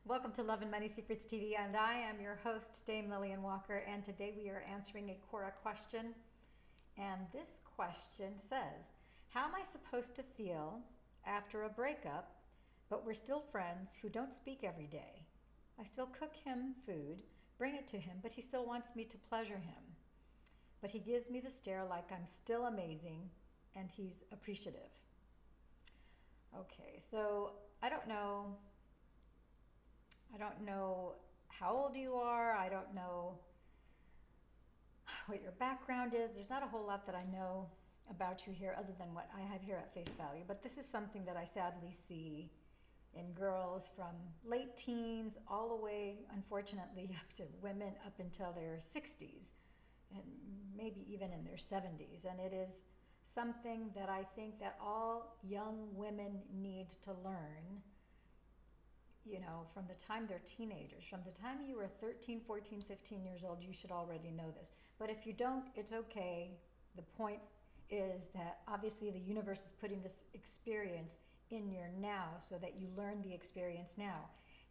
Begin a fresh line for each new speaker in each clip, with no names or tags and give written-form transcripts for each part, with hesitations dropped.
Welcome to Love and Money Secrets TV, and I am your host, Dame Lillian Walker, and today we are answering a QUORA question. And this question says, how am I supposed to feel after a breakup, but we're still friends who don't speak every day? I still cook him food, bring it to him, but he still wants me to pleasure him. But he gives me the stare like I'm still amazing, and he's appreciative. Okay, so I don't know how old you are. I don't know what your background is. There's not a whole lot that I know about you here other than what I have here at face value. But this is something that I sadly see in girls from late teens all the way, unfortunately, up to women up until their 60s and maybe even in their 70s. And it is something that I think that all young women need to learn. You know, from the time they're teenagers, from the time you were 13, 14, 15 years old, you should already know this. But if you don't, it's okay. The point is that obviously the universe is putting this experience in your now so that you learn the experience now.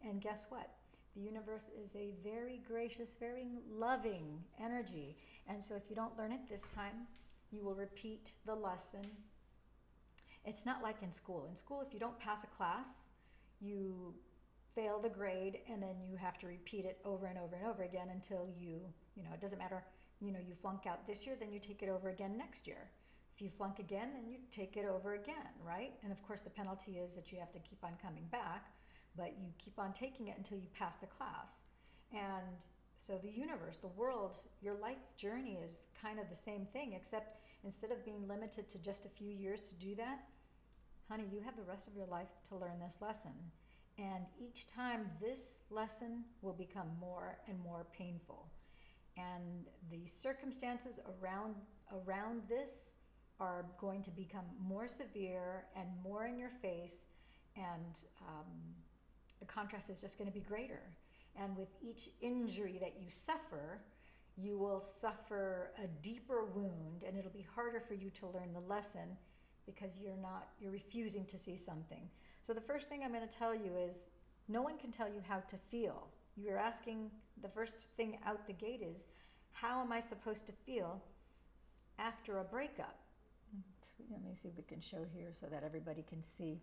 And guess what? The universe is a very gracious, very loving energy. And so if you don't learn it this time, you will repeat the lesson. It's not like in school. In school, if you don't pass a class, you fail the grade, and then you have to repeat it over and over and over again until you know, it doesn't matter, you flunk out this year, then you take it over again next year. If you flunk again, then you take it over again, right? And of course the penalty is that you have to keep on coming back, but you keep on taking it until you pass the class. And so the universe, the world, your life journey is kind of the same thing, except instead of being limited to just a few years to do that, honey, you have the rest of your life to learn this lesson. And each time this lesson will become more and more painful. And the circumstances around this are going to become more severe and more in your face, and the contrast is just going to be greater. And with each injury that you suffer, you will suffer a deeper wound, and it'll be harder for you to learn the lesson because you're refusing to see something. So the first thing I'm going to tell you is no one can tell you how to feel. You're asking, the first thing out the gate is, how am I supposed to feel after a breakup? Let me see if we can show here so that everybody can see.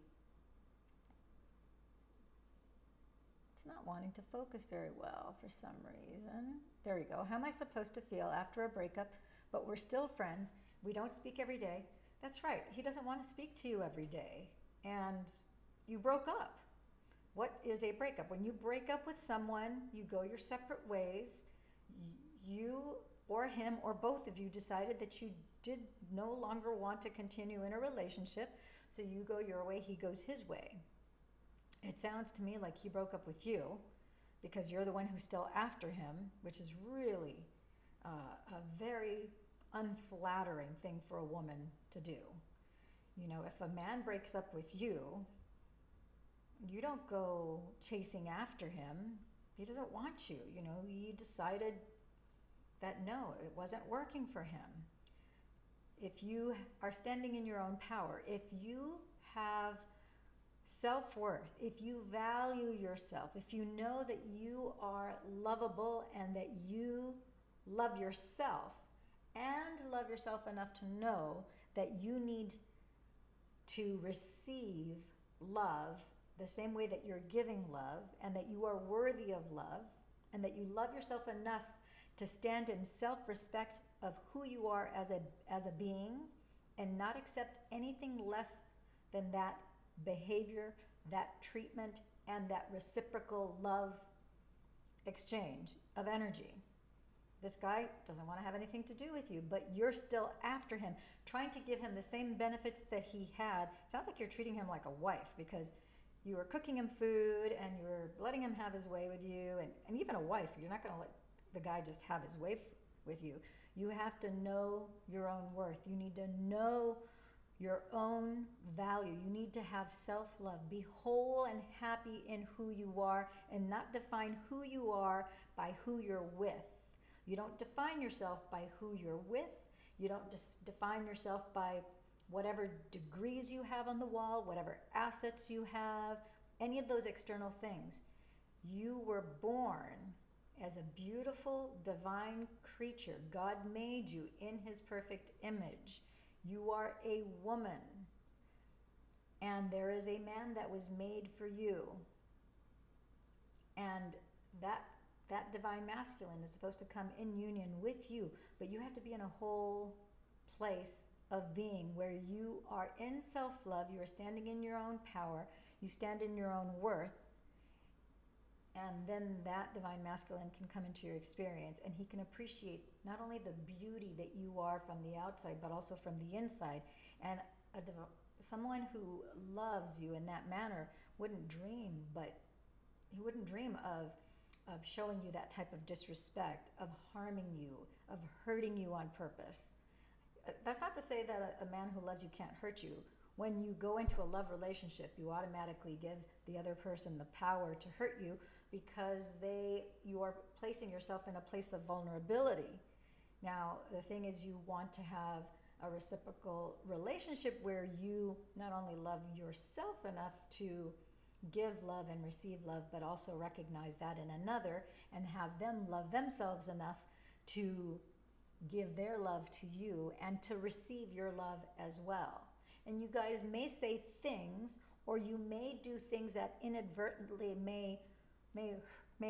It's not wanting to focus very well for some reason. There we go. How am I supposed to feel after a breakup, but we're still friends? We don't speak every day. That's right. He doesn't want to speak to you every day. And you broke up. What is a breakup? When you break up with someone, you go your separate ways. You or him or both of you decided that you did no longer want to continue in a relationship. So you go your way, he goes his way. It sounds to me like he broke up with you because you're the one who's still after him, which is really a very unflattering thing for a woman to do. You know, if a man breaks up with you, you don't go chasing after him. He doesn't want you. You know, he decided that no, it wasn't working for him. If you are standing in your own power, if you have self-worth, if you value yourself, if you know that you are lovable and that you love yourself, and love yourself enough to know that you need to receive love the same way that you're giving love, and that you are worthy of love, and that you love yourself enough to stand in self-respect of who you are as a being, and not accept anything less than that behavior, that treatment, and that reciprocal love exchange of energy. This guy doesn't want to have anything to do with you, but you're still after him, trying to give him the same benefits that he had. Sounds like you're treating him like a wife, because you were cooking him food and you were letting him have his way with you. And even a wife, you're not going to let the guy just have his way with you. You have to know your own worth. You need to know your own value. You need to have self-love. Be whole and happy in who you are, and not define who you are by who you're with. You don't define yourself by who you're with. You don't just define yourself by whatever degrees you have on the wall, whatever assets you have, any of those external things. You were born as a beautiful, divine creature. God made you in his perfect image. You are a woman. And there is a man that was made for you. And that divine masculine is supposed to come in union with you, but you have to be in a whole place of being where you are in self-love, you are standing in your own power, you stand in your own worth, and then that divine masculine can come into your experience, and he can appreciate not only the beauty that you are from the outside, but also from the inside. And someone who loves you in that manner wouldn't dream, he wouldn't dream of showing you that type of disrespect, of harming you, of hurting you on purpose. That's not to say that a man who loves you can't hurt you. When you go into a love relationship, you automatically give the other person the power to hurt you because you are placing yourself in a place of vulnerability. Now, the thing is, you want to have a reciprocal relationship where you not only love yourself enough to give love and receive love, but also recognize that in another and have them love themselves enough to give their love to you and to receive your love as well. And you guys may say things, or you may do things that inadvertently may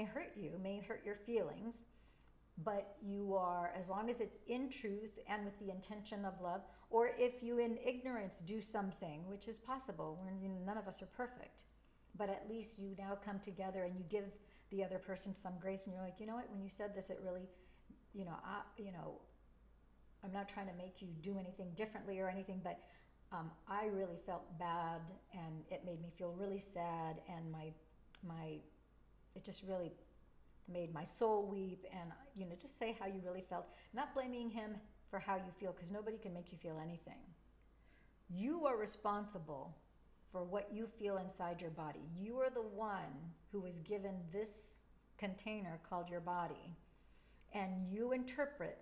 hurt you, may hurt your feelings, but you are, as long as it's in truth and with the intention of love, or if you in ignorance do something, which is possible, when none of us are perfect, but at least you now come together and you give the other person some grace, and you're like, you know what, when you said this, it really, I'm not trying to make you do anything differently or anything, but I really felt bad, and it made me feel really sad, and it just really made my soul weep, and just say how you really felt, not blaming him for how you feel, because nobody can make you feel anything. You are responsible for what you feel inside your body. You are the one who was given this container called your body, and you interpret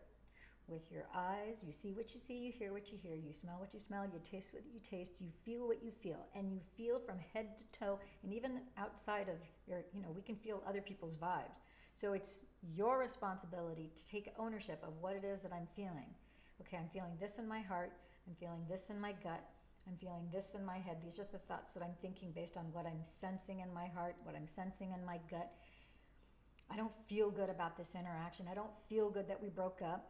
with your eyes. You see what you see, you hear what you hear, you smell what you smell, you taste what you taste, you feel what you feel, and you feel from head to toe, and even outside of your, we can feel other people's vibes. So it's your responsibility to take ownership of what it is that I'm feeling. Okay, I'm feeling this in my heart, I'm feeling this in my gut, I'm feeling this in my head. These are the thoughts that I'm thinking based on what I'm sensing in my heart, what I'm sensing in my gut. I don't feel good about this interaction. I don't feel good that we broke up.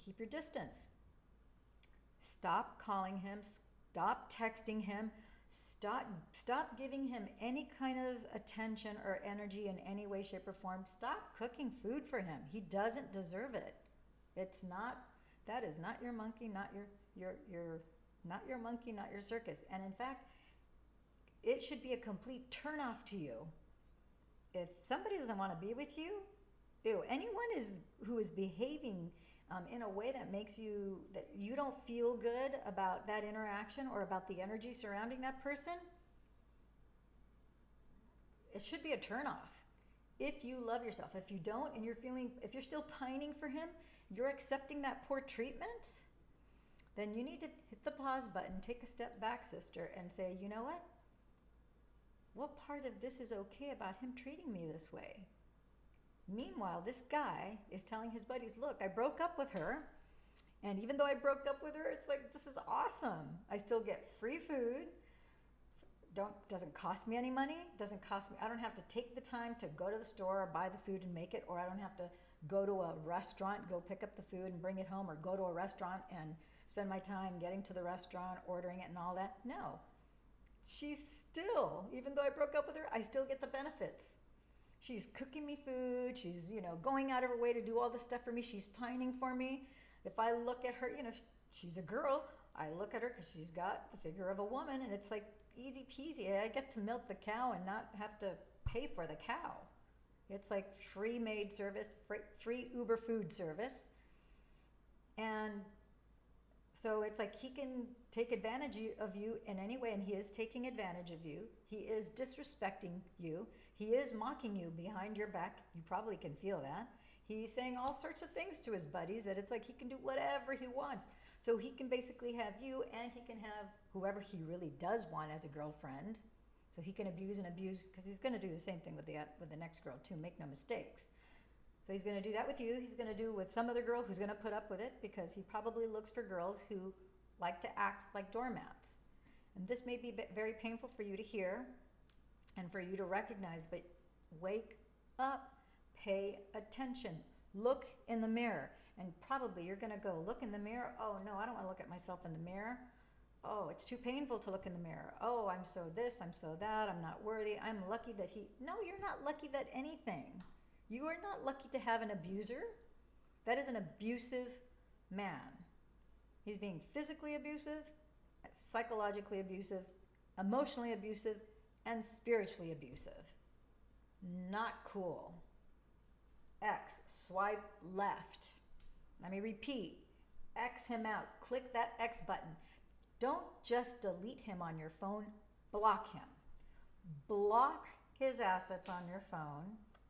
Keep your distance. Stop calling him. Stop texting him. Stop giving him any kind of attention or energy in any way, shape, or form. Stop cooking food for him. He doesn't deserve it. That is not your monkey, not your monkey, not your circus. And in fact, it should be a complete turnoff to you. If somebody doesn't want to be with you, anyone who is behaving in a way that makes that you don't feel good about that interaction or about the energy surrounding that person, it should be a turnoff. If you love yourself, if you don't, and if you're still pining for him, you're accepting that poor treatment, then you need to hit the pause button, take a step back, sister, and say, you know what? What part of this is okay about him treating me this way? Meanwhile, this guy is telling his buddies, look, I broke up with her, and even though I broke up with her, it's like, this is awesome. I still get free food. Doesn't cost me any money. I don't have to take the time to go to the store or buy the food and make it, or I don't have to go to a restaurant, go pick up the food and bring it home, or go to a restaurant and spend my time getting to the restaurant, ordering it and all that. No. She's still, even though I broke up with her, I still get the benefits. She's cooking me food. She's, going out of her way to do all this stuff for me. She's pining for me. If I look at her, she's a girl. I look at her because she's got the figure of a woman, and it's like easy peasy. I get to milk the cow and not have to pay for the cow. It's like free maid service, free Uber food service. And so it's like he can take advantage of you in any way, and he is taking advantage of you. He is disrespecting you. He is mocking you behind your back. You probably can feel that. He's saying all sorts of things to his buddies that it's like he can do whatever he wants. So he can basically have you, and he can have whoever he really does want as a girlfriend. So he can abuse and abuse, because he's going to do the same thing with the next girl too. Make no mistakes. So he's going to do that with you. He's going to do with some other girl who's going to put up with it, because he probably looks for girls who like to act like doormats. And this may be very painful for you to hear and for you to recognize, but wake up, pay attention, look in the mirror. And probably you're going to go, look in the mirror. Oh no, I don't want to look at myself in the mirror. Oh, it's too painful to look in the mirror. Oh, I'm so this, I'm so that, I'm not worthy. I'm lucky that he... No, you're not lucky that anything. You are not lucky to have an abuser. That is an abusive man. He's being physically abusive, psychologically abusive, emotionally abusive, and spiritually abusive. Not cool. X, swipe left. Let me repeat. X him out. Click that X button. Don't just delete him on your phone. Block him. Block his assets on your phone.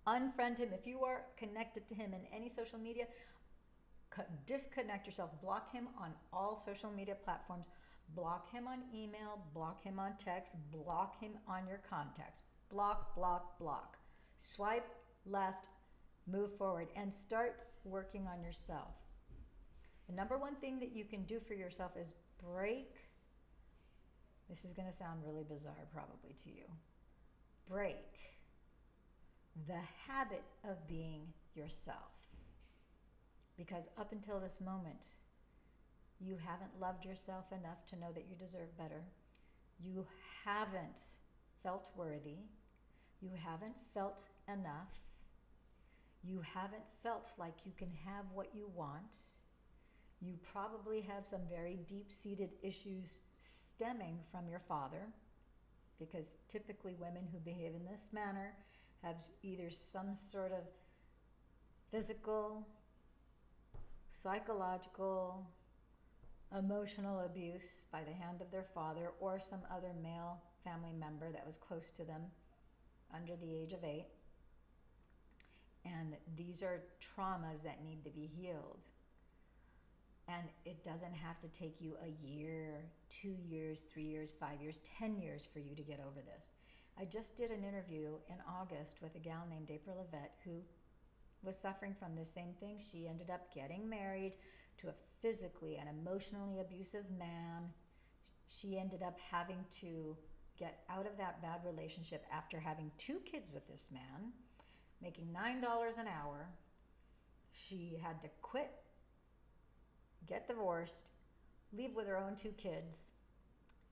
Unfriend him. If you are connected to him in any social media, disconnect yourself. Block him on all social media platforms. Block him on email. Block him on text. Block him on your contacts. Block, block, block. Swipe left. Move forward and start working on yourself. The number one thing that you can do for yourself is break. This is going to sound really bizarre probably to you. Break the habit of being yourself. Because up until this moment, you haven't loved yourself enough to know that you deserve better. You haven't felt worthy. You haven't felt enough. You haven't felt like you can have what you want. You probably have some very deep-seated issues stemming from your father, because typically women who behave in this manner have either some sort of physical, psychological, emotional abuse by the hand of their father or some other male family member that was close to them under the age of 8. And these are traumas that need to be healed. And it doesn't have to take you a year, 2 years, 3 years, 5 years, 10 years for you to get over this. I just did an interview in August with a gal named April Yvette who was suffering from the same thing. She ended up getting married to a physically and emotionally abusive man. She ended up having to get out of that bad relationship after having 2 kids with this man, making $9 an hour. She had to quit, get divorced, leave with her own 2 kids,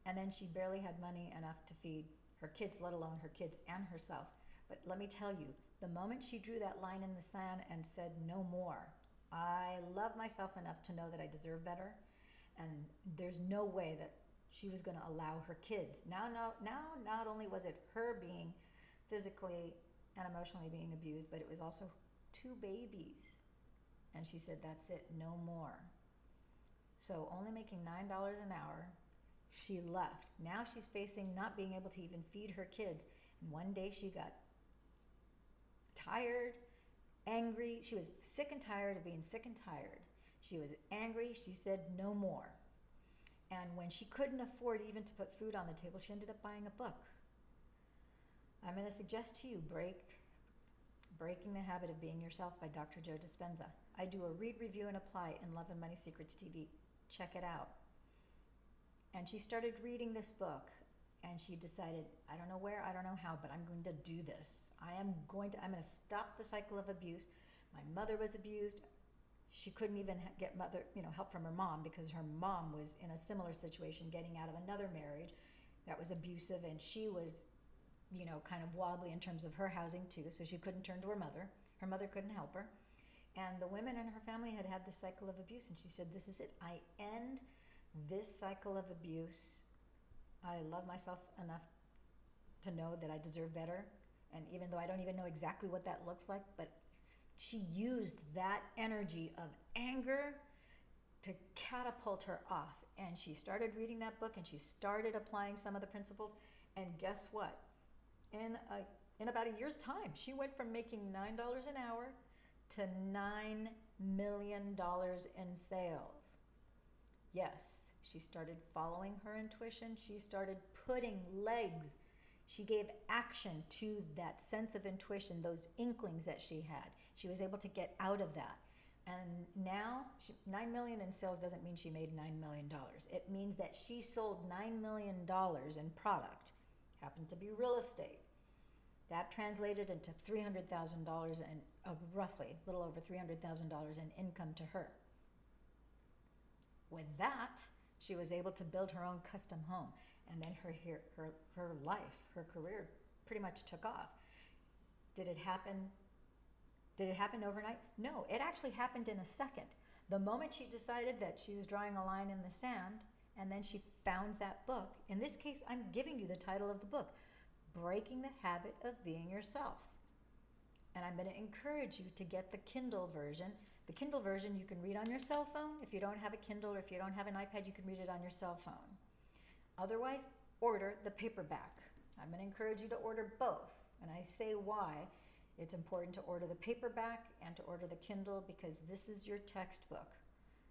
and then she barely had money enough to feed her kids, let alone her kids and herself. But let me tell you, the moment she drew that line in the sand and said, no more, I love myself enough to know that I deserve better, and there's no way that she was going to allow her kids. Now, not only was it her being physically and emotionally being abused, but it was also 2 babies. And she said, that's it, no more. So only making $9 an hour, she left. Now she's facing not being able to even feed her kids. And one day she got tired, angry. She was sick and tired of being sick and tired. She was angry. She said no more. And when she couldn't afford even to put food on the table, she ended up buying a book. I'm going to suggest to you Breaking the Habit of Being Yourself by Dr. Joe Dispenza. I do a read, review, and apply in Love and Money Secrets TV. Check it out. And she started reading this book, and she decided, I don't know where, I don't know how, but I'm going to do this. I'm going to stop the cycle of abuse. My mother was abused. She couldn't even get help from her mom, because her mom was in a similar situation, getting out of another marriage that was abusive, and she was kind of wobbly in terms of her housing too, so she couldn't turn to her mother. Her mother couldn't help her. And the women in her family had this cycle of abuse, and she said, this is it. I end this cycle of abuse. I love myself enough to know that I deserve better. And even though I don't even know exactly what that looks like, but she used that energy of anger to catapult her off. And she started reading that book, and she started applying some of the principles. And guess what? In about a year's time, she went from making $9 an hour to $9 million in sales. Yes, she started following her intuition. She started putting legs She gave action to that sense of intuition, those inklings that she had. She was able to get out of that. And now, 9 million in sales doesn't mean she made $9 million. It means that she sold $9 million in product, happened to be real estate. That translated into $300,000 and roughly a little over $300,000 in income to her. With that, she was able to build her own custom home, and then her life, her career, pretty much took off. Did it happen overnight? No, it actually happened in a second. The moment she decided that she was drawing a line in the sand, and then she found that book. In this case, I'm giving you the title of the book, Breaking the Habit of Being Yourself. And I'm going to encourage you to get the Kindle version. The Kindle version you can read on your cell phone. If you don't have a Kindle or if you don't have an iPad, you can read it on your cell phone. Otherwise, order the paperback. I'm going to encourage you to order both. And I say why. It's important to order the paperback and to order the Kindle because this is your textbook.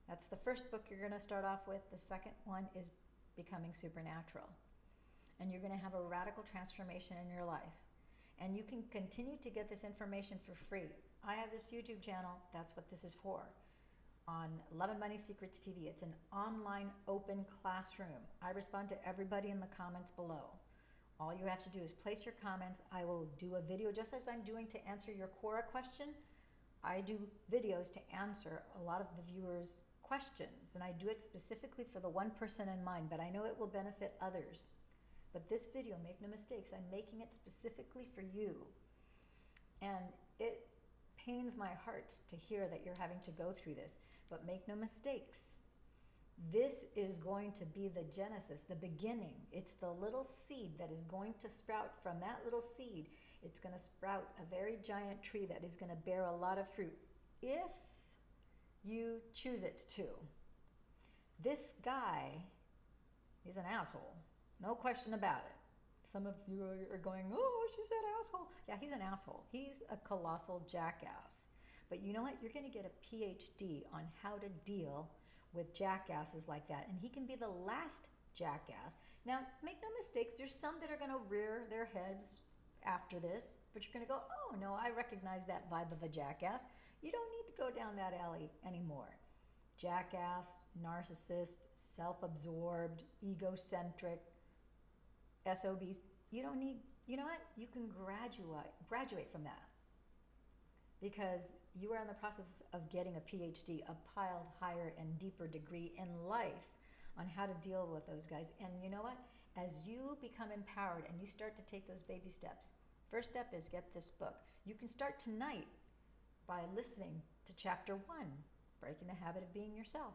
That's the first book you're going to start off with. The second one is Becoming Supernatural. And you're going to have a radical transformation in your life. And you can continue to get this information for free. I have this YouTube channel. That's what this is for. On Love and Money Secrets TV. It's an online open classroom. I respond to everybody in the comments below. All you have to do is place your comments. I will do a video just as I'm doing to answer your QUORA question. I do videos to answer a lot of the viewers' questions, and I do it specifically for the one person in mind, but I know it will benefit others. But this video, make no mistakes, I'm making it specifically for you. And it pains my heart to hear that you're having to go through this, but make no mistakes. This is going to be the genesis, the beginning. It's the little seed that is going to sprout. From that little seed, it's going to sprout a very giant tree that is going to bear a lot of fruit if you choose it to. This guy, he's an asshole. No question about it. Some of you are going, oh, she said asshole. Yeah, he's an asshole. He's a colossal jackass. But you know what? You're going to get a PhD on how to deal with jackasses like that. And he can be the last jackass. Now, make no mistakes, there's some that are going to rear their heads after this, but you're going to go, oh no, I recognize that vibe of a jackass. You don't need to go down that alley anymore. Jackass, narcissist, self-absorbed, egocentric, SOBs. You don't need, you know what? You can graduate from that. Because you are in the process of getting a PhD, a piled higher and deeper degree in life on how to deal with those guys. And you know what? As you become empowered and you start to take those baby steps, first step is get this book. You can start tonight by listening to chapter 1, Breaking the Habit of Being Yourself.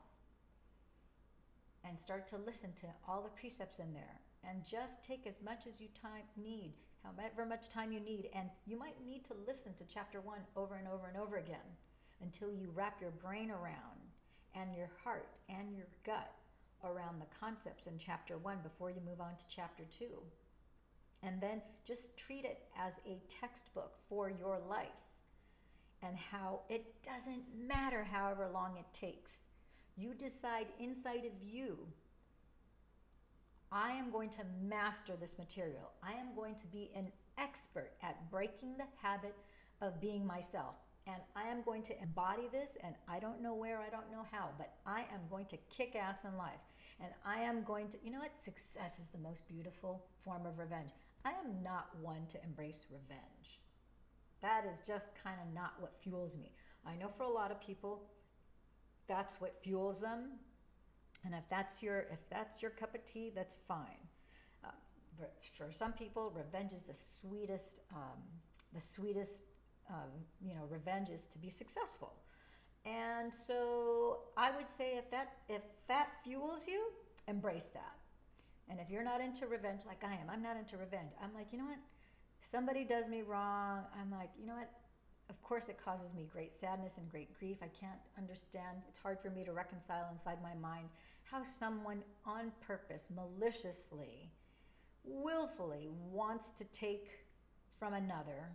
And start to listen to all the precepts in there. And just take as much as you need, however much time you need. And you might need to listen to chapter 1 over and over and over again until you wrap your brain around and your heart and your gut around the concepts in chapter 1 before you move on to chapter 2. And then just treat it as a textbook for your life and how it doesn't matter however long it takes. You decide inside of you, I am going to master this material. I am going to be an expert at breaking the habit of being myself. And I am going to embody this, and I don't know where, I don't know how, but I am going to kick ass in life. And I am going to, you know what? Success is the most beautiful form of revenge. I am not one to embrace revenge. That is just kind of not what fuels me. I know for a lot of people, that's what fuels them. And if that's your cup of tea, that's fine. But for some people, revenge is the sweetest. Revenge is to be successful. And so I would say if that fuels you, embrace that. And if you're not into revenge like I am, I'm not into revenge. I'm like, you know what? Somebody does me wrong. I'm like, you know what? Of course, it causes me great sadness and great grief. I can't understand. It's hard for me to reconcile inside my mind how someone on purpose, maliciously, willfully wants to take from another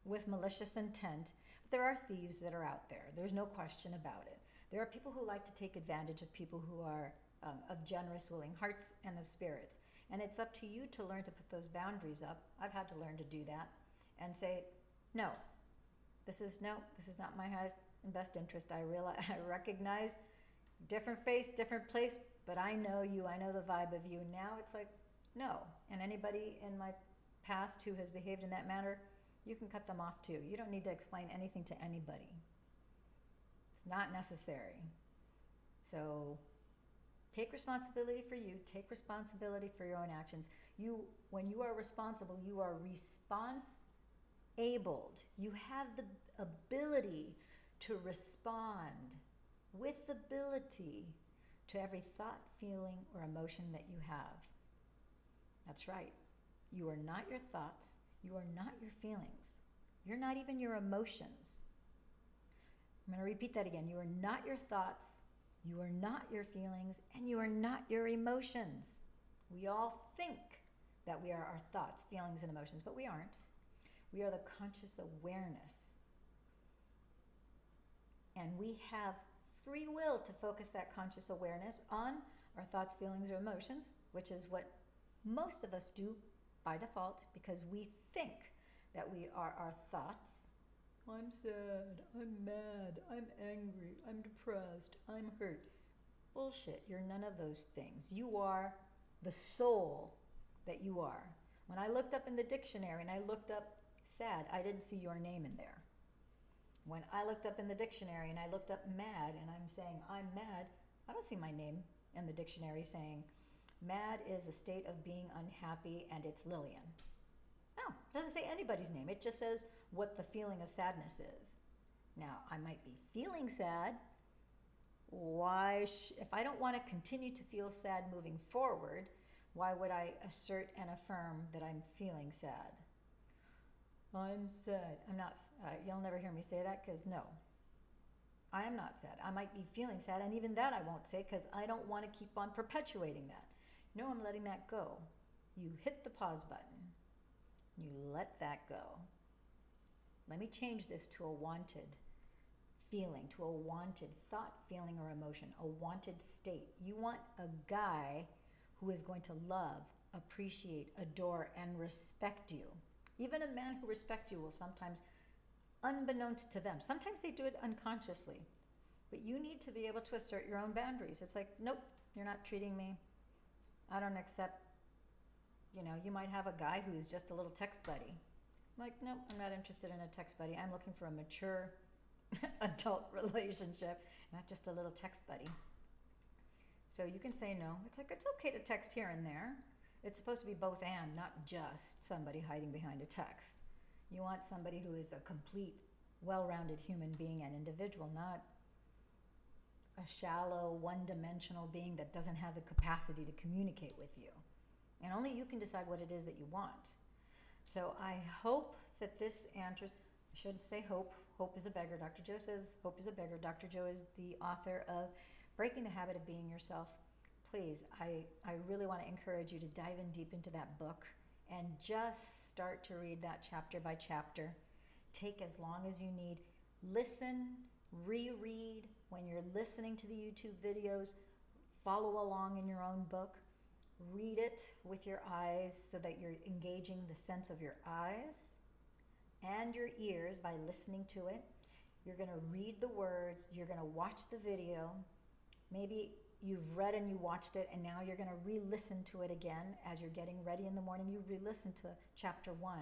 with malicious intent. But there are thieves that are out there. There's no question about it. There are people who like to take advantage of people who are of generous, willing hearts and of spirits. And it's up to you to learn to put those boundaries up. I've had to learn to do that and say, no, this is not my highest and best interest. I recognize different face, different place, but I know you, I know the vibe of you. Now it's like, no. And anybody in my past who has behaved in that manner, you can cut them off too. You don't need to explain anything to anybody. It's not necessary. So take responsibility for you. Take responsibility for your own actions. When you are responsible, you are response-abled. You have the ability to respond with ability to every thought, feeling, or emotion that you have. That's right. You are not your thoughts. You are not your feelings. You're not even your emotions. I'm going to repeat that again. You are not your thoughts. You are not your feelings, and you are not your emotions. We all think that we are our thoughts, feelings, and emotions, but we aren't. We are the conscious awareness. And we have free will to focus that conscious awareness on our thoughts, feelings, or emotions, which is what most of us do by default because we think that we are our thoughts. I'm sad, I'm mad, I'm angry, I'm depressed, I'm hurt. Bullshit, you're none of those things. You are the soul that you are. When I looked up in the dictionary and I looked up sad, I didn't see your name in there. When I looked up in the dictionary and I looked up mad and I'm saying I'm mad, I don't see my name in the dictionary saying mad is a state of being unhappy and it's Lillian. No, it doesn't say anybody's name. It just says what the feeling of sadness is. Now, I might be feeling sad. If I don't want to continue to feel sad moving forward, why would I assert and affirm that I'm feeling sad? I'm sad. I'm not. You'll never hear me say that because no, I am not sad. I might be feeling sad, and even that I won't say because I don't want to keep on perpetuating that. No, I'm letting that go. You hit the pause button. You let that go. Let me change this to a wanted feeling, to a wanted thought, feeling, or emotion, a wanted state. You want a guy who is going to love, appreciate, adore, and respect you. Even a man who respects you will sometimes, unbeknownst to them, sometimes they do it unconsciously, but you need to be able to assert your own boundaries. It's like, nope, you're not treating me. I don't accept. You might have a guy who's just a little text buddy. Like, nope, I'm not interested in a text buddy. I'm looking for a mature adult relationship, not just a little text buddy. So you can say no. It's like, it's okay to text here and there. It's supposed to be both and, not just somebody hiding behind a text. You want somebody who is a complete, well-rounded human being and individual, not a shallow, one-dimensional being that doesn't have the capacity to communicate with you. And only you can decide what it is that you want. So I hope that this answers, I shouldn't say hope. Hope is a beggar. Dr. Joe says hope is a beggar. Dr. Joe is the author of Breaking the Habit of Being Yourself. Please, I really want to encourage you to dive in deep into that book and just start to read that chapter by chapter. Take as long as you need. Listen, reread. When you're listening to the YouTube videos, follow along in your own book. Read it with your eyes so that you're engaging the sense of your eyes and your ears by listening to it. You're going to read the words. You're going to watch the video. Maybe you've read and you watched it, and now you're going to re-listen to it again as you're getting ready in the morning. You re-listen to chapter 1.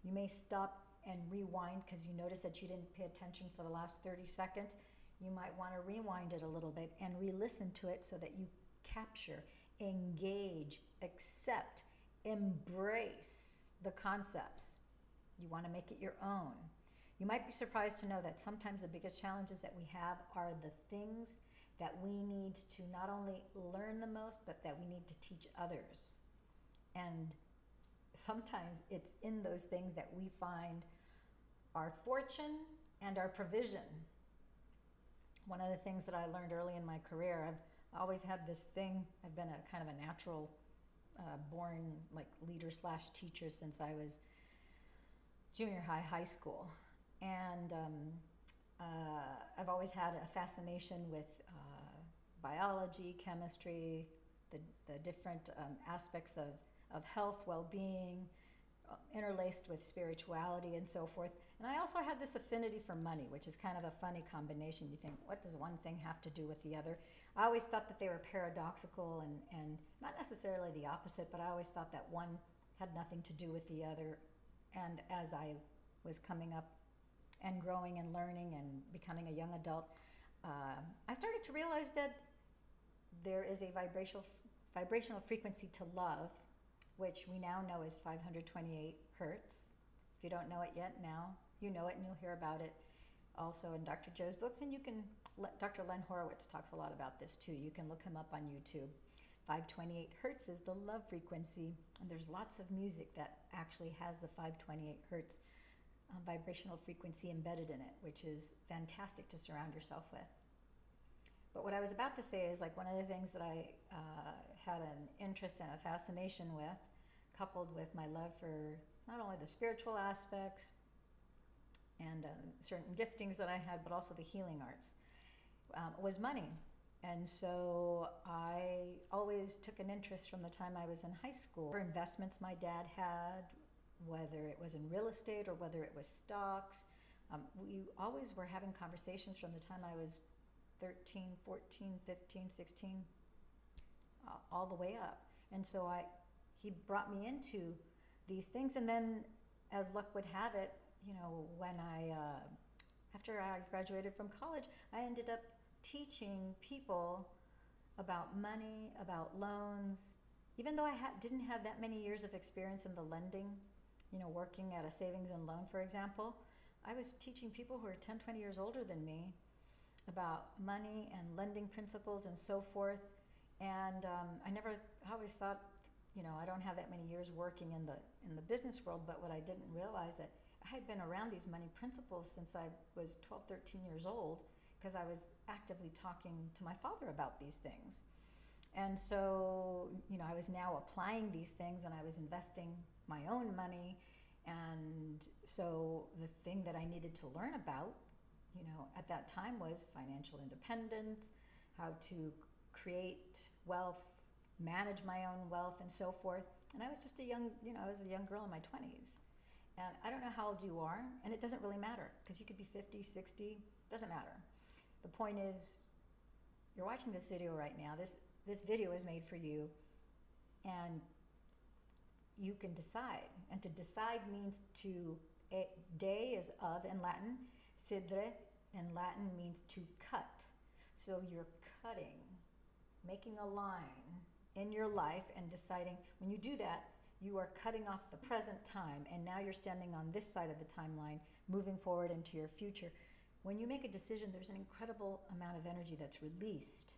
You may stop and rewind because you notice that you didn't pay attention for the last 30 seconds. You might want to rewind it a little bit and re-listen to it so that you capture, engage, accept, embrace the concepts. You want to make it your own. You might be surprised to know that sometimes the biggest challenges that we have are the things that we need to not only learn the most, but that we need to teach others. And sometimes it's in those things that we find our fortune and our provision. One of the things that I learned early in my career, I've always had this thing. I've been a kind of a natural born like leader / teacher since I was junior high school. And I've always had a fascination with biology, chemistry, the different aspects of of health, well-being, interlaced with spirituality and so forth. And I also had this affinity for money, which is kind of a funny combination. You think, what does one thing have to do with the other? I always thought that they were paradoxical and not necessarily the opposite, but I always thought that one had nothing to do with the other. And as I was coming up and growing and learning and becoming a young adult, I started to realize that there is a vibrational frequency to love, which we now know is 528 hertz. If you don't know it yet, now you know it, and you'll hear about it also in Dr. Joe's books. And Dr. Len Horowitz talks a lot about this too. You can look him up on YouTube. 528 hertz is the love frequency, and there's lots of music that actually has the 528 hertz vibrational frequency embedded in it, which is fantastic to surround yourself with. But what I was about to say is, like, one of the things that I had an interest and a fascination with, coupled with my love for not only the spiritual aspects and certain giftings that I had, but also the healing arts, was money. And so I always took an interest from the time I was in high school for investments my dad had, whether it was in real estate or whether it was stocks. We always were having conversations from the time I was 13, 14, 15, 16, all the way up. And so he brought me into these things. And then, as luck would have it, when after I graduated from college, I ended up teaching people about money, about loans. Even though I didn't have that many years of experience in the lending, working at a savings and loan, for example, I was teaching people who are 10, 20 years older than me about money and lending principles and so forth. And I always thought, I don't have that many years working in the business world, but what I didn't realize that I had been around these money principles since I was 12, 13 years old, because I was actively talking to my father about these things. And so, I was now applying these things, and I was investing my own money. And so the thing that I needed to learn about, at that time, was financial independence, how to create wealth, manage my own wealth, and so forth. And I was just I was a young girl in my 20s. And I don't know how old you are, and it doesn't really matter, because you could be 50, 60, doesn't matter. The point is, you're watching this video right now. This video is made for you, and you can decide. And to decide means de is of in Latin. Sidre in Latin means to cut. So you're cutting, making a line in your life and deciding. When you do that, you are cutting off the present time, and now you're standing on this side of the timeline, moving forward into your future. When you make a decision, there's an incredible amount of energy that's released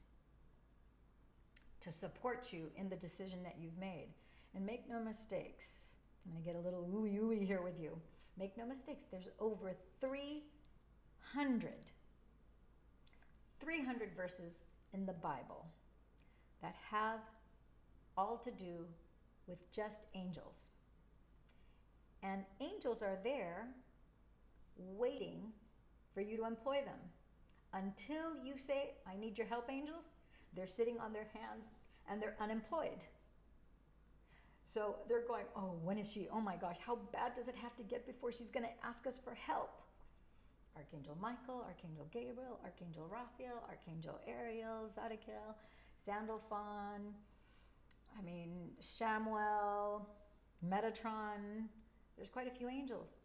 to support you in the decision that you've made. And make no mistakes. I'm going to get a little ooey here with you. Make no mistakes. There's over 300 verses in the Bible that have all to do with just angels. And angels are there waiting for you to employ them. Until you say, I need your help, angels, they're sitting on their hands and they're unemployed. So they're going, oh, when is she? Oh my gosh, how bad does it have to get before she's going to ask us for help? Archangel Michael, Archangel Gabriel, Archangel Raphael, Archangel Ariel, Zadkiel, Sandalphon, Shamuel, Metatron. There's quite a few angels.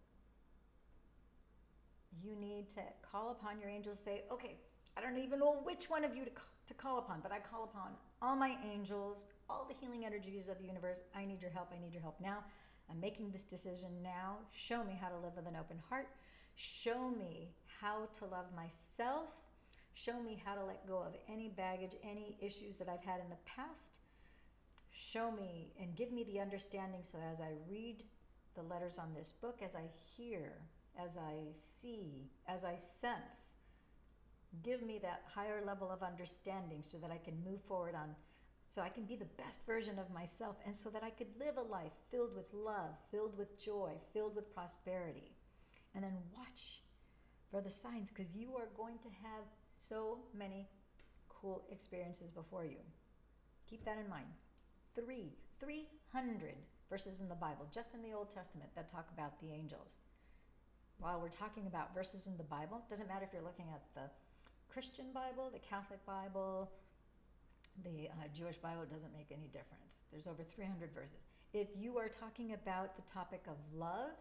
You need to call upon your angels. Say, okay, I don't even know which one of you to call upon, but I call upon all my angels, all the healing energies of the universe. I need your help. I need your help now. I'm making this decision now. Show me how to live with an open heart. Show me how to love myself. Show me how to let go of any baggage, any issues that I've had in the past. Show me and give me the understanding, so as I read the letters on this book, as I hear, as I see, as I sense, give me that higher level of understanding so that I can move forward so I can be the best version of myself, and so that I could live a life filled with love, filled with joy, filled with prosperity. And then watch for the signs, because you are going to have so many cool experiences before you. Keep that in mind. 300 verses in the Bible, just in the Old Testament, that talk about the angels. While we're talking about verses in the Bible, it doesn't matter if you're looking at the Christian Bible, the Catholic Bible, the Jewish Bible, it doesn't make any difference. There's over 300 verses. If you are talking about the topic of love,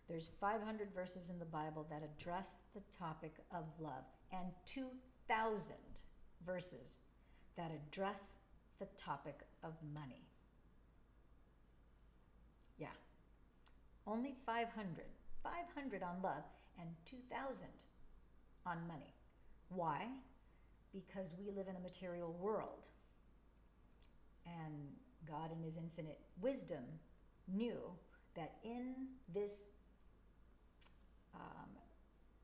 there's 500 verses in the Bible that address the topic of love, and 2,000 verses that address the topic of money. Yeah, only 500 on love and 2,000 on money. Why? Because we live in a material world, and God in his infinite wisdom knew that in this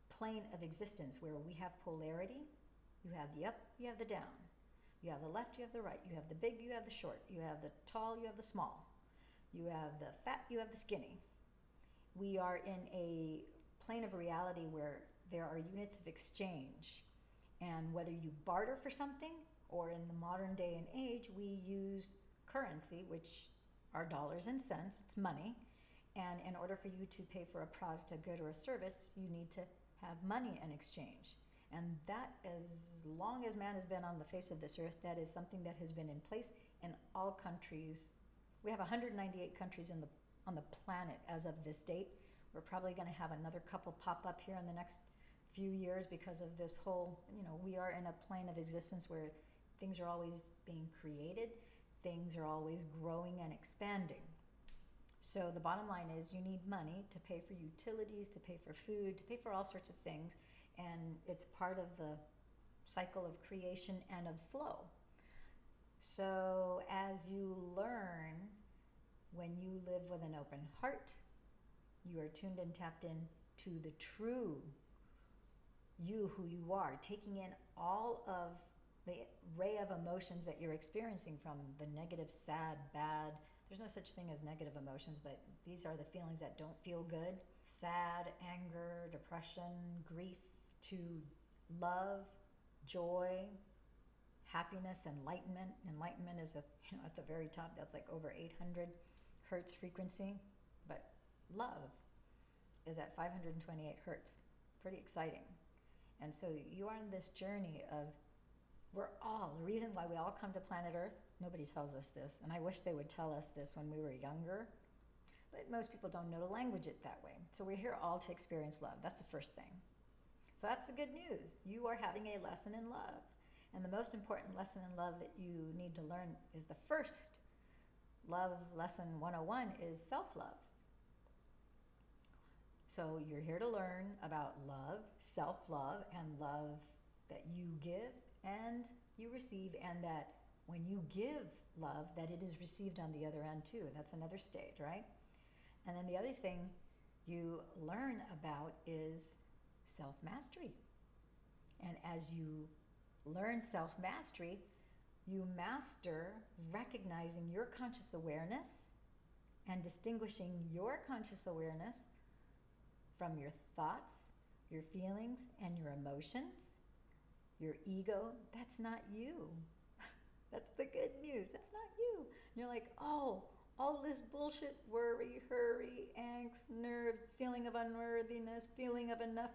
plane of existence where we have polarity, you have the up, you have the down, you have the left, you have the right, you have the big, you have the short, you have the tall, you have the small, you have the fat, you have the skinny. We are in a plane of reality where there are units of exchange, and whether you barter for something, or in the modern day and age, we use currency, which are dollars and cents, it's money, and in order for you to pay for a product, a good, or a service, you need to have money in exchange. And that, as long as man has been on the face of this earth, that is something that has been in place in all countries. We have 198 countries on the planet as of this date. We're probably going to have another couple pop up here in the next few years because of this whole, we are in a plane of existence where things are always being created, things are always growing and expanding. So the bottom line is you need money to pay for utilities, to pay for food, to pay for all sorts of things, and it's part of the cycle of creation and of flow. So as you learn, when you live with an open heart, you are tuned and tapped in to the true you, who you are, taking in all of the array of emotions that you're experiencing, from the negative, sad, bad. There's no such thing as negative emotions, but these are the feelings that don't feel good. Sad, anger, depression, grief, to love, joy, happiness, enlightenment. Enlightenment is at the very top. That's like over 800 hertz frequency. But love is at 528 hertz. Pretty exciting. And so you are on this journey of, the reason why we all come to planet Earth, nobody tells us this, and I wish they would tell us this when we were younger, but most people don't know to language it that way. So we're here all to experience love. That's the first thing. So that's the good news. You are having a lesson in love. And the most important lesson in love that you need to learn is the first love lesson 101 is self-love. So you're here to learn about love, self-love, and love that you give and you receive, and that when you give love, that it is received on the other end too. That's another stage, right? And then the other thing you learn about is self-mastery. And as you learn self-mastery, you master recognizing your conscious awareness and distinguishing your conscious awareness from your thoughts, your feelings, and your emotions. Your ego, that's not you. That's the good news. That's not you. And you're like, oh, all this bullshit, worry, hurry, angst, nerve, feeling of unworthiness, feeling of enough,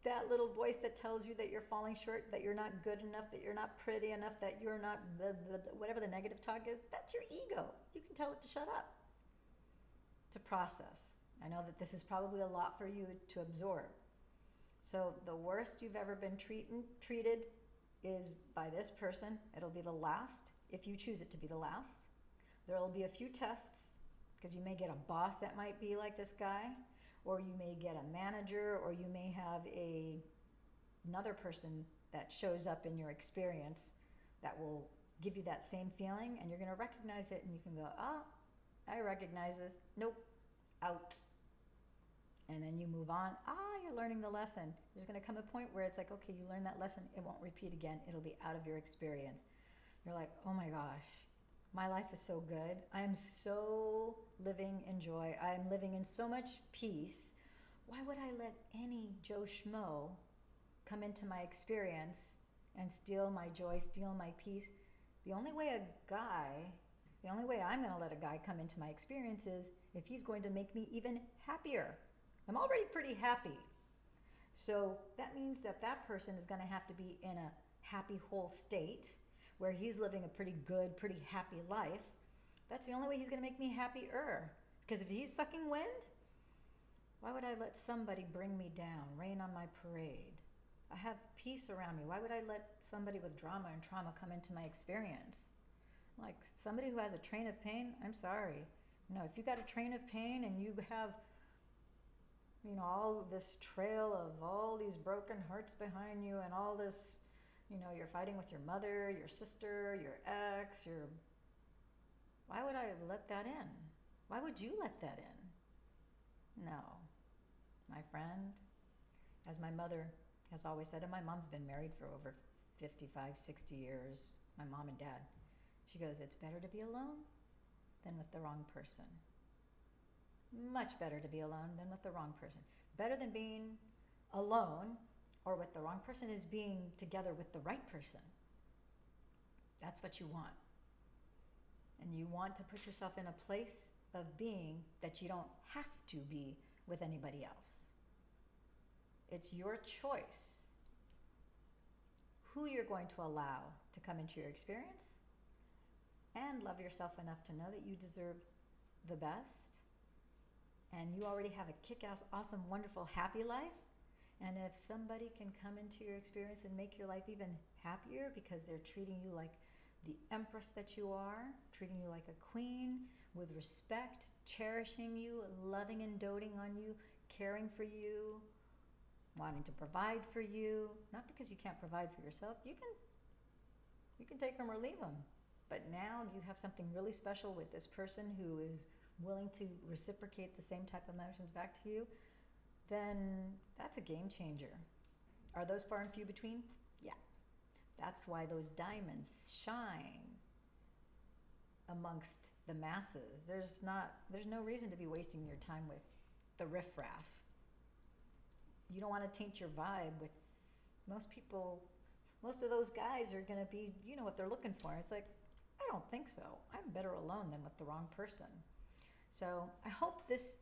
that little voice that tells you that you're falling short, that you're not good enough, that you're not pretty enough, that you're not, whatever the negative talk is, that's your ego. You can tell it to shut up, to process. I know that this is probably a lot for you to absorb. So the worst you've ever been treated is by this person. It'll be the last, if you choose it to be the last. There will be a few tests, because you may get a boss that might be like this guy, or you may get a manager, or you may have another person that shows up in your experience that will give you that same feeling, and you're going to recognize it, and you can go, I recognize this. Nope, out. And then you move on. You're learning the lesson. There's going to come a point where it's like, okay, you learned that lesson. It won't repeat again. It'll be out of your experience. You're like, oh my gosh, my life is so good. I am so living in joy. I am living in so much peace. Why would I let any Joe Schmo come into my experience and steal my joy, steal my peace? The only way a guy The only way I'm going to let a guy come into my experience is if he's going to make me even happier. I'm already pretty happy. So that means that that person is going to have to be in a happy, whole state where he's living a pretty good, pretty happy life. That's the only way he's going to make me happier. Because if he's sucking wind, why would I let somebody bring me down, rain on my parade? I have peace around me. Why would I let somebody with drama and trauma come into my experience? Like somebody who has a train of pain, I'm sorry. No, if you got a train of pain and you have, all this trail of all these broken hearts behind you and all this, you're fighting with your mother, your sister, your ex, why would I let that in? Why would you let that in? No. My friend, as my mother has always said, and my mom's been married for over 55, 60 years, my mom and dad, she goes, it's better to be alone than with the wrong person. Much better to be alone than with the wrong person. Better than being alone or with the wrong person is being together with the right person. That's what you want. And you want to put yourself in a place of being that you don't have to be with anybody else. It's your choice who you're going to allow to come into your experience, and love yourself enough to know that you deserve the best and you already have a kick-ass, awesome, wonderful, happy life. And if somebody can come into your experience and make your life even happier because they're treating you like the empress that you are, treating you like a queen, with respect, cherishing you, loving and doting on you, caring for you, wanting to provide for you, not because you can't provide for yourself. You can take them or leave them. But now you have something really special with this person who is willing to reciprocate the same type of emotions back to you, then that's a game changer. Are those far and few between? Yeah. That's why those diamonds shine amongst the masses. There's no reason to be wasting your time with the riffraff. You don't want to taint your vibe with most people. Most of those guys are going to be, what they're looking for. It's like, I don't think so. I'm better alone than with the wrong person. So I hope this,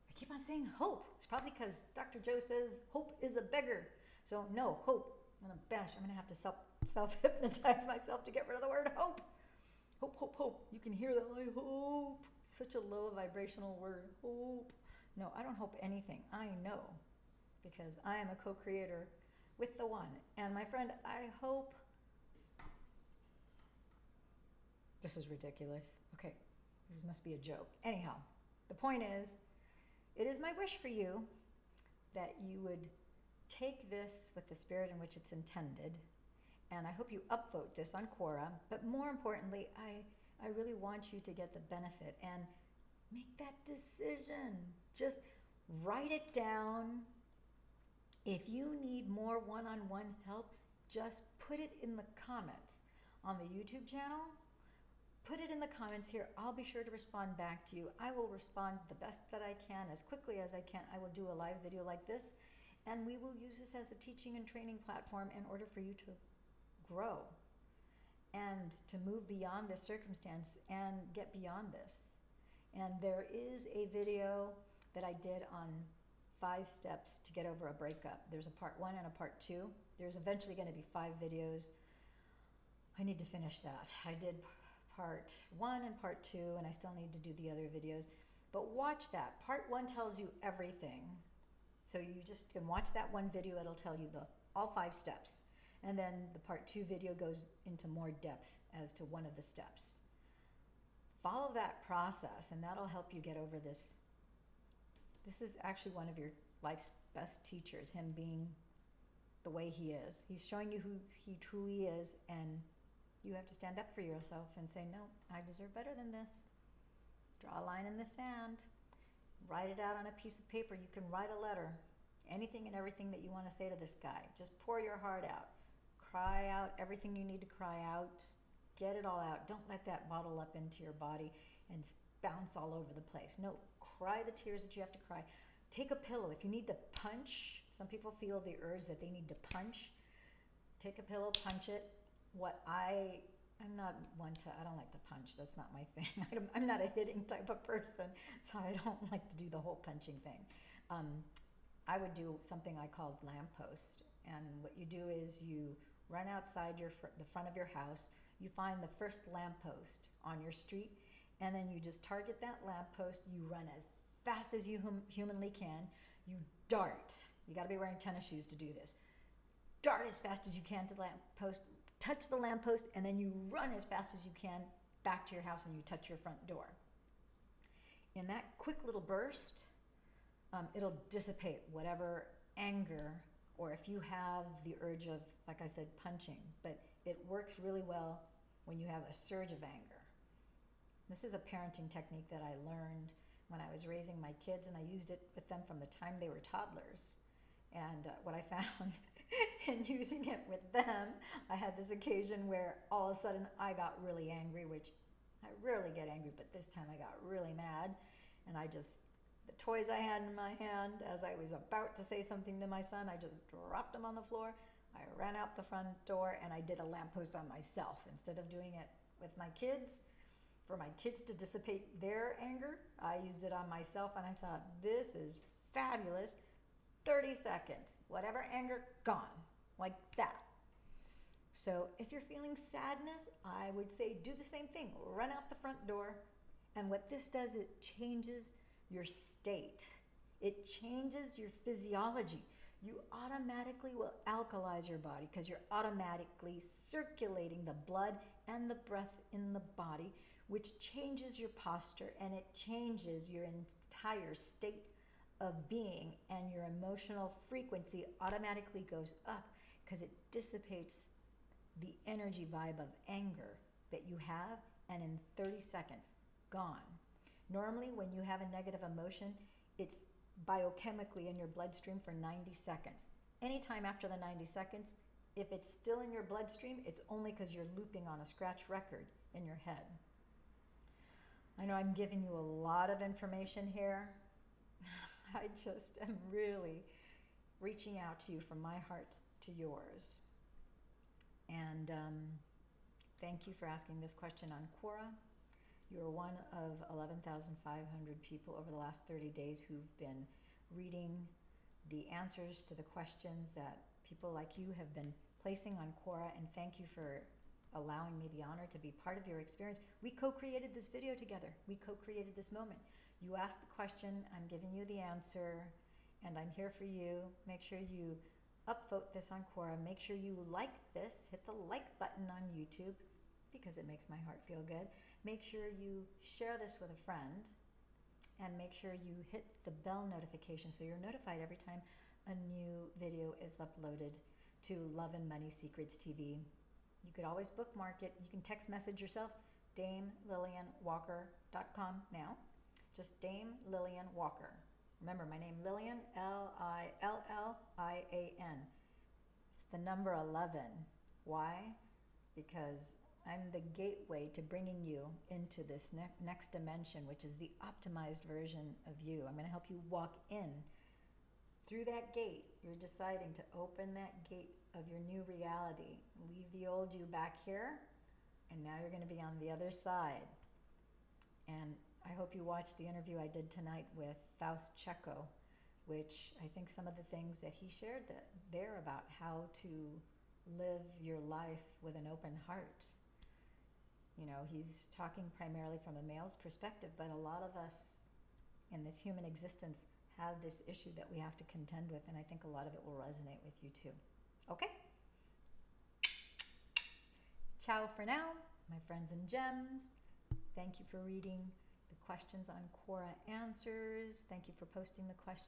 I keep on saying hope. It's probably because Dr. Joe says hope is a beggar. So no, hope. I'm going to have to self-hypnotize myself to get rid of the word hope. Hope, hope, hope. You can hear that. I hope. Such a low vibrational word. Hope. No, I don't hope anything. I know, because I am a co-creator with the one. And my friend, I hope, this is ridiculous. Okay, this must be a joke. Anyhow, the point is, it is my wish for you that you would take this with the spirit in which it's intended. And I hope you upvote this on QUORA. But more importantly, I really want you to get the benefit and make that decision. Just write it down. If you need more one-on-one help, just put it in the comments on the YouTube channel. Put it in the comments here. I'll be sure to respond back to you. I will respond the best that I can, as quickly as I can. I will do a live video like this, and we will use this as a teaching and training platform in order for you to grow and to move beyond this circumstance and get beyond this. And there is a video that I did on 5 steps to get over a breakup. There's a part 1 and a part 2. There's eventually going to be 5 videos. I need to finish that. I did part 1 and part 2, and I still need to do the other videos. But watch that. Part 1 tells you everything. So you just can watch that one video. It'll tell you all 5 steps. And then the part 2 video goes into more depth as to one of the steps. Follow that process, and that'll help you get over this. This is actually one of your life's best teachers, him being the way he is. He's showing you who he truly is, and you have to stand up for yourself and say, no, I deserve better than this. Draw a line in the sand. Write it out on a piece of paper. You can write a letter. Anything and everything that you want to say to this guy. Just pour your heart out. Cry out everything you need to cry out. Get it all out. Don't let that bottle up into your body and bounce all over the place. No, cry the tears that you have to cry. Take a pillow. If you need to punch, some people feel the urge that they need to punch. Take a pillow, punch it. What I I'm not one to, I don't like to punch. That's not my thing. I'm not a hitting type of person, so I don't like to do the whole punching thing. I would do something I called lamppost. And what you do is you run outside the front of your house, you find the first lamppost on your street, and then you just target that lamppost. You run as fast as you humanly can. You dart. You got to be wearing tennis shoes to do this. Dart as fast as you can to the lamppost, touch the lamppost, and then you run as fast as you can back to your house and you touch your front door. In that quick little burst, it'll dissipate whatever anger, or if you have the urge of, like I said, punching, but it works really well when you have a surge of anger. This is a parenting technique that I learned when I was raising my kids, and I used it with them from the time they were toddlers. And what I found in using it with them, I had this occasion where all of a sudden I got really angry, which I rarely get angry, but this time I got really mad. And the toys I had in my hand, as I was about to say something to my son, I just dropped them on the floor. I ran out the front door and I did a lamppost on myself. Instead of doing it with my kids, for my kids to dissipate their anger, I used it on myself, and I thought, this is fabulous. 30 seconds, whatever anger, gone, like that. So if you're feeling sadness, I would say do the same thing. Run out the front door, and what this does, it changes your state. It changes your physiology. You automatically will alkalize your body because you're automatically circulating the blood and the breath in the body, which changes your posture, and it changes your entire state of being, and your emotional frequency automatically goes up because it dissipates the energy vibe of anger that you have, and in 30 seconds, gone. Normally, when you have a negative emotion, it's biochemically in your bloodstream for 90 seconds. Anytime after the 90 seconds, if it's still in your bloodstream, it's only because you're looping on a scratch record in your head. I know I'm giving you a lot of information here. I just am really reaching out to you from my heart to yours. And thank you for asking this question on Quora. You're one of 11,500 people over the last 30 days who've been reading the answers to the questions that people like you have been placing on Quora, and thank you for allowing me the honor to be part of your experience. We co-created this video together. We co-created this moment. You asked the question, I'm giving you the answer, and I'm here for you. Make sure you upvote this on Quora. Make sure you like this. Hit the like button on YouTube because it makes my heart feel good. Make sure you share this with a friend, and make sure you hit the bell notification so you're notified every time a new video is uploaded to Love and Money Secrets TV. You could always bookmark it. You can text message yourself, DameLillianWalker.com now. Just Dame Lillian Walker. Remember, my name Lillian, Lillian. It's the number 11. Why? Because I'm the gateway to bringing you into this next dimension, which is the optimized version of you. I'm going to help you walk in through that gate. You're deciding to open that gate of your new reality. Leave the old you back here, and now you're going to be on the other side. And I hope you watched the interview I did tonight with Faust Checo, which I think some of the things that he shared there about how to live your life with an open heart. You know, he's talking primarily from a male's perspective, but a lot of us in this human existence have this issue that we have to contend with, and I think a lot of it will resonate with you too. Okay? Ciao for now, my friends and gems. Thank you for reading the questions on Quora Answers. Thank you for posting the questions.